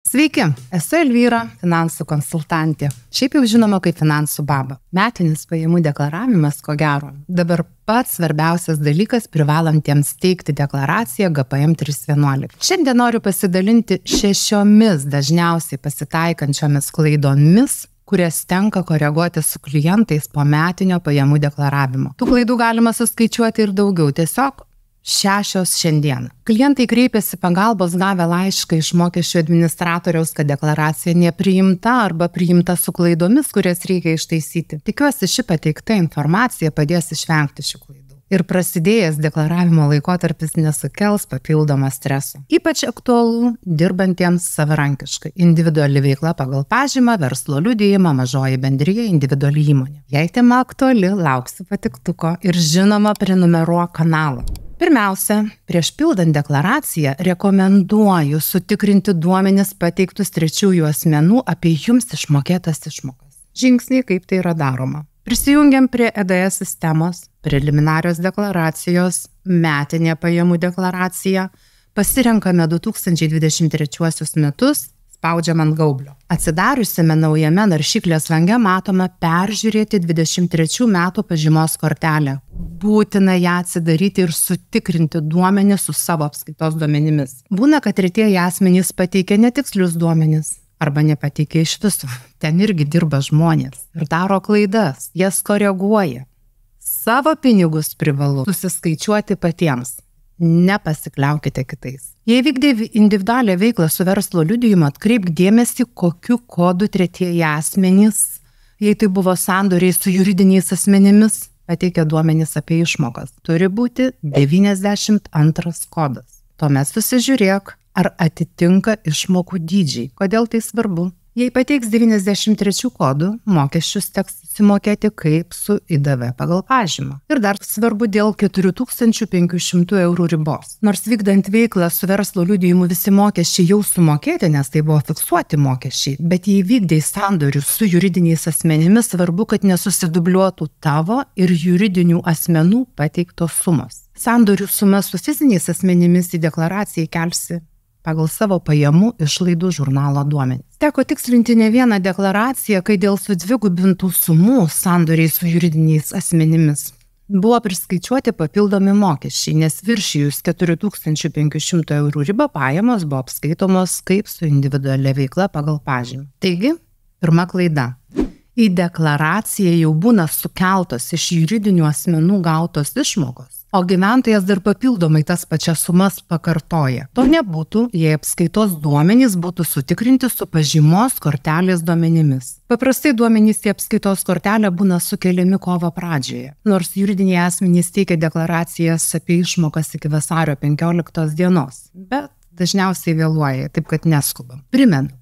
Sveiki, esu Elvyra, finansų konsultantė. Šiaip jau žinoma kaip finansų baba. Metinis pajamų deklaravimas, ko gero, dabar pats svarbiausias dalykas privalantiems teikti deklaraciją GPM 311. Šiandien noriu pasidalinti 6 dažniausiai pasitaikančiomis klaidomis, kurias tenka koreguoti su klientais po metinio pajamų deklaravimo. Tų klaidų galima suskaičiuoti ir daugiau, tiesiog 6 šiandien. Klientai kreipiasi pagalbos gavę laišką iš mokesčių administratoriaus, kad deklaracija nepriimta arba priimta su klaidomis, kurias reikia ištaisyti. Tikiuosi, ši pateikta informacija padės išvengti šių klaidų. Ir prasidėjęs deklaravimo laikotarpis nesukels papildomą streso. Ypač aktualu dirbantiems savarankiškai. Individuali veikla pagal pažymą, verslo liudijimą, mažoji bendrija, individuali įmonė. Jei tema aktuali, lauksiu patiktuko ir žinoma prenumeruok kanalą. Pirmiausia, prieš pildant deklaraciją rekomenduoju sutikrinti duomenis pateiktus trečiųjų asmenų apie jums išmokėtas išmokas. Žingsniai, kaip tai yra daroma. Prisijungiam prie EDS sistemos, preliminarios deklaracijos, metinė pajamų deklaracija, pasirenkame 2023 metus, spaudžiam ant gaublio. Atsidariusiame naujame naršyklės lange matome peržiūrėti 23 metų pažymos kortelę. Būtina ją atsidaryti ir sutikrinti duomenis su savo apskaitos duomenimis. Būna, kad tretieji asmenys pateikia netikslius duomenis arba nepateikia iš viso. Ten irgi dirba žmonės ir daro klaidas, jas koreguoja. Savo pinigus privalu susiskaičiuoti patiems. Nepasikliaukite kitais. Jei vykdai individualią veiklą su verslo liudijimu, atkreipk dėmesį, kokiu kodu tretieji asmenys, jei tai buvo sandoriai su juridiniais asmenimis, pateikia duomenys apie išmokas. Turi būti 92 kodas. Tuomet susižiūrėk, ar atitinka išmokų dydžiai. Kodėl tai svarbu? Jei pateiks 93 kodų, mokesčius teks susimokėti kaip su IDV pagal pažymą. Ir dar svarbu dėl 4500 eurų ribos. Nors vykdant veiklą su verslo liudijimu visi mokesčiai jau sumokėti, nes tai buvo fiksuoti mokesčiai, bet jei vykdai sandorius su juridiniais asmenimis, svarbu, kad nesusidubliuotų tavo ir juridinių asmenų pateiktos sumos. Sandorių suma su fiziniais asmenimis į deklaraciją įkelsi pagal savo pajamų išlaidų žurnalo duomenys. Teko tikslinti ne vieną deklaraciją, kai dėl sudvigubintų sumų sandoriai su juridiniais asmenimis buvo priskaičiuoti papildomi mokesčiai, nes viršijus 4500 eurų ribą pajamos buvo apskaitomos kaip su individualia veikla pagal pažymą. Taigi, pirma klaida. Į deklaraciją jau būna sukeltos iš juridinių asmenų gautos išmokos, o gyventojas dar papildomai tas pačias sumas pakartoja. To nebūtų, jei apskaitos duomenys būtų sutikrinti su pažymos kortelės duomenimis. Paprastai duomenys į apskaitos kortelę būna sukeliami kovo pradžioje, nors juridiniai asmenys teikia deklaracijas apie išmokas iki vasario 15 dienos, bet dažniausiai vėluoja, taip kad neskubam. Primenu,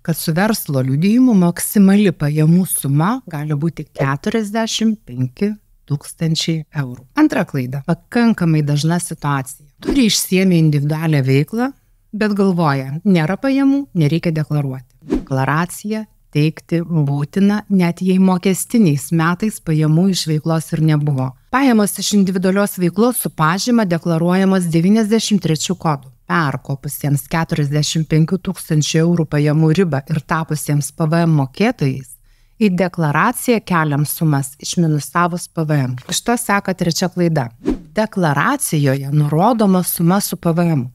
kad su verslo liudijimu maksimali pajamų suma gali būti 45 000 eurų. Antra klaida. Pakankamai dažna situacija. Turi išsiėmę individualią veiklą, bet galvoja, nėra pajamų, nereikia deklaruoti. Deklaraciją teikti būtina, net jei mokestiniais metais pajamų iš veiklos ir nebuvo. Pajamos iš individualios veiklos su pažyma deklaruojamos 93 kodų. Perkopusiems 45 000 eurų pajamų ribą ir tapusiems PVM mokėtojais, į deklaraciją keliam sumas išminusavus PVM. Iš to seka trečia klaida. Deklaracijoje nurodoma suma su PVM.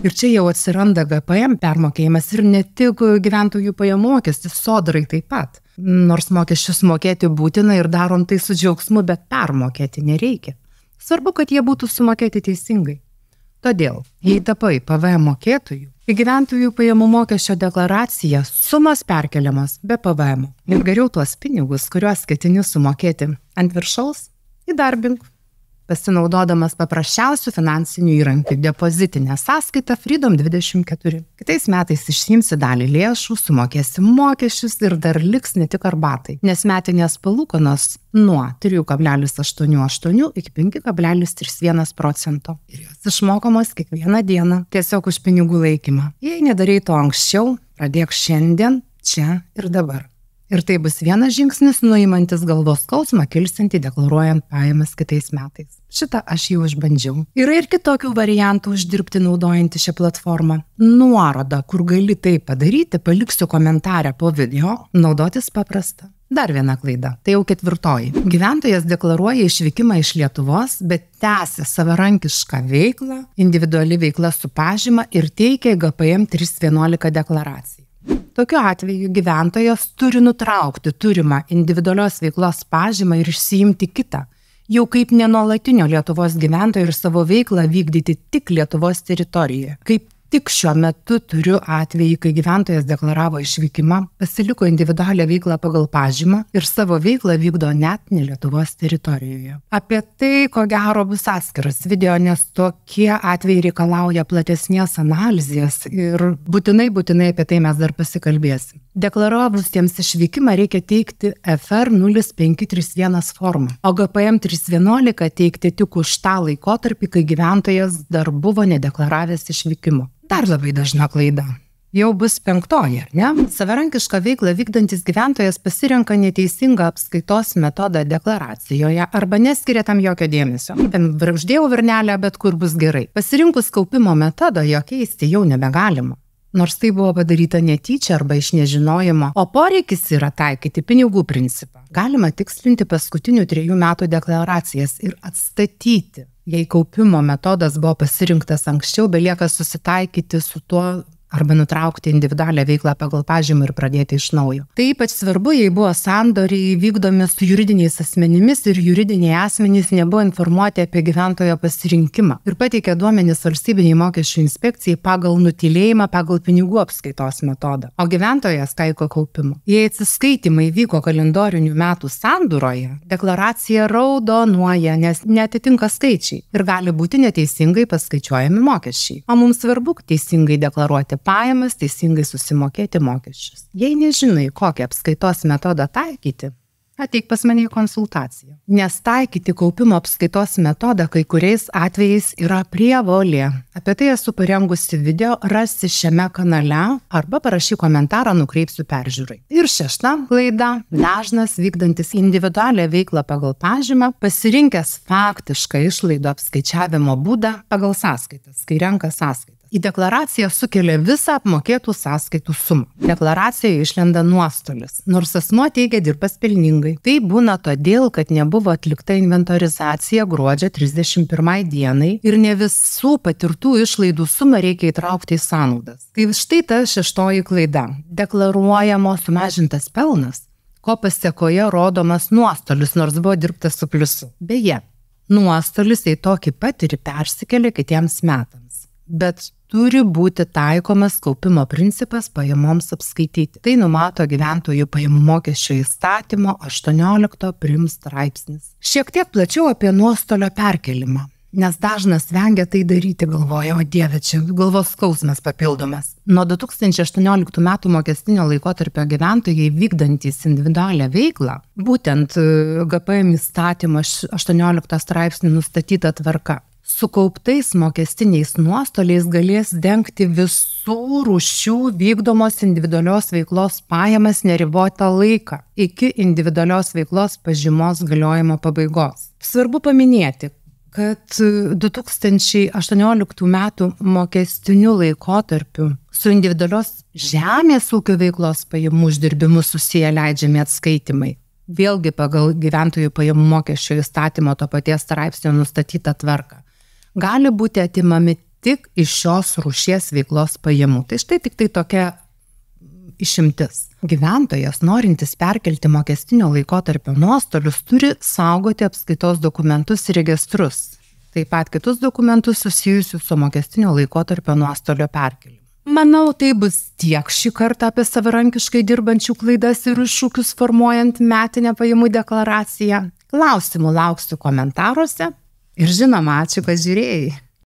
Ir čia jau atsiranda GPM permokėjimas ir ne tik gyventojų pajamų mokestis, sodrai taip pat. Nors mokesčius mokėti būtina ir darom tai su džiaugsmu, bet permokėti nereikia. Svarbu, kad jie būtų sumokėti teisingai. Todėl, jei tapai PVM mokėtojų, į gyventojų pajamų mokesčio deklaraciją sumas perkeliamas be PVM. Ir geriau tuos pinigus, kuriuos ketini sumokėti ant viršaus, įdarbink, pasinaudodamas paprasčiausių finansinių įrankių depozitinę sąskaitą Freedom 24. Kitais metais išsiimsi dalį lėšų, sumokėsi mokesčius ir dar liks ne tik arbatai, nes metinės palūkanos nuo 3,88 iki 5,31%. Ir jos išmokamos kiekvieną dieną, tiesiog už pinigų laikymą. Jei nedarai to anksčiau, pradėk šiandien, čia ir dabar. Ir tai bus vienas žingsnis nuimantis galvos skausmą kilsiantį deklaruojant pajamas kitais metais. Šitą aš jau išbandžiau. Yra ir kitokių variantų uždirbti naudojantį šią platformą. Nuorodą, kur gali tai padaryti, paliksiu komentarę po video. Naudotis paprasta. Dar viena klaida. Tai jau 4. Gyventojas deklaruoja išvykimą iš Lietuvos, bet tęsia savarankišką veiklą, individuali veikla su pažyma ir teikia GPM 311 deklaraciją. Tokiu atveju gyventojas turi nutraukti turimą individualios veiklos pažymą ir išsiimti kitą, jau kaip nenuolatinio Lietuvos gyventojo ir savo veiklą vykdyti tik Lietuvos teritorijoje. Kaip tik šiuo metu turiu atvejį, kai gyventojas deklaravo išvykimą, pasiliko individualią veiklą pagal pažymą ir savo veiklą vykdo net ne Lietuvos teritorijoje. Apie tai, ko gero, bus atskiras video, nes tokie atvejai reikalauja platesnės analizės ir būtinai apie tai mes dar pasikalbėsim. Deklaravusiems išvykimą reikia teikti FR 0531 formą, o GPM 311 teikti tik už tą laikotarpį, kai gyventojas dar buvo nedeklaravęs išvykimo. Dar labai dažna klaida. Jau bus 5, ar ne? Savarankišką veiklą vykdantis gyventojas pasirenka neteisingą apskaitos metodą deklaracijoje arba neskiria tam jokio dėmesio. Uždėjau virnelę, bet kur bus gerai. Pasirinkus kaupimo metodą, jo keisti jau nebegalima. Nors tai buvo padaryta netyčia arba iš nežinojimo, o poreikis yra taikyti pinigų principą. Galima tikslinti paskutinių 3 metų deklaracijas ir atstatyti. Jei kaupimo metodas buvo pasirinktas anksčiau, belieka susitaikyti su tuo arba nutraukti individualią veiklą pagal pažymą ir pradėti iš naujo. Tai ypač svarbu, jei buvo sandoriai vykdomi su juridiniais asmenimis ir juridiniai asmenys nebuvo informuoti apie gyventojo pasirinkimą ir pateikė duomenis valstybiniai mokesčių inspekcijai pagal nutylėjimą pagal pinigų apskaitos metodą. O gyventojas taiko kaupimo. Jei atsiskaitimai vyko kalendorinių metų sandūroje, deklaracija raudonuoja, nes neatitinka skaičiai ir gali būti neteisingai paskaičiuojami mokesčiai. O mums svarbu teisingai deklaruoti pajamas, teisingai susimokėti mokesčius. Jei nežinai, kokią apskaitos metodą taikyti, ateik pas mane į konsultaciją. Nes taikyti kaupimo apskaitos metodą kai kuriais atvejais yra prievolė. Apie tai esu parengusi video, rasi šiame kanale arba parašyk komentarą, nukreipsiu peržiūrai. Ir 6 klaida. Dažnas vykdantis individualią veiklą pagal pažymą, pasirinkęs faktišką išlaidų apskaičiavimo būdą pagal sąskaitas, kai renka sąskaitas. Į deklaraciją sukelia visą apmokėtų sąskaitų sumą. Deklaracijoje išlenda nuostolis, nors asmuo teigia dirbęs pelningai. Tai būna todėl, kad nebuvo atlikta inventorizacija gruodžio 31 dienai ir ne visų patirtų išlaidų sumą reikia įtraukti į sąnaudas. Tai štai ta 6 klaida. Deklaruojamos sumažintas pelnas, ko pasėkoje rodomas nuostolis, nors buvo dirbtas su pliusu. Beje, nuostolis į tokį pat ir persikelia kitiems metams. Bet turi būti taikomas kaupimo principas pajamoms apskaityti. Tai numato gyventojų pajamų mokesčio įstatymo 18 prim straipsnis. Šiek tiek plačiau apie nuostolio perkelimą, nes dažnas vengia tai daryti, galvoja, o dieve, čia galvos skausmas papildomas. Nuo 2018 metų mokestinio laikotarpio gyventojai vykdantys individualią veiklą, būtent GPM įstatymo 18 straipsnį nustatyta tvarka, sukauptais mokestiniais nuostoliais galės dengti visų rūšių vykdomos individualios veiklos pajamas neribotą laiką iki individualios veiklos pažymos galiojimo pabaigos. Svarbu paminėti, kad 2018 metų mokestiniu laikotarpiu su individualios žemės ūkio veiklos pajamų uždirbimu susiję leidžiami atskaitimai. Vėlgi pagal gyventojų pajamų mokesčio įstatymo to paties straipsnio nustatytą tvarką. Gali būti atimami tik iš šios rūšies veiklos pajamų. Tai štai tik tai tokia išimtis. Gyventojas, norintis perkelti mokestinio laikotarpio nuostolius, turi saugoti apskaitos dokumentus ir registrus. Taip pat kitus dokumentus susijusius su mokestinio laikotarpio nuostolio perkelimu. Manau, tai bus tiek šį kartą apie savarankiškai dirbančių klaidas ir iššūkius formuojant metinę pajamų deklaraciją. Klausimų lauksiu komentaruose. Ir žinoma, ačiū, kad žiūrėjai.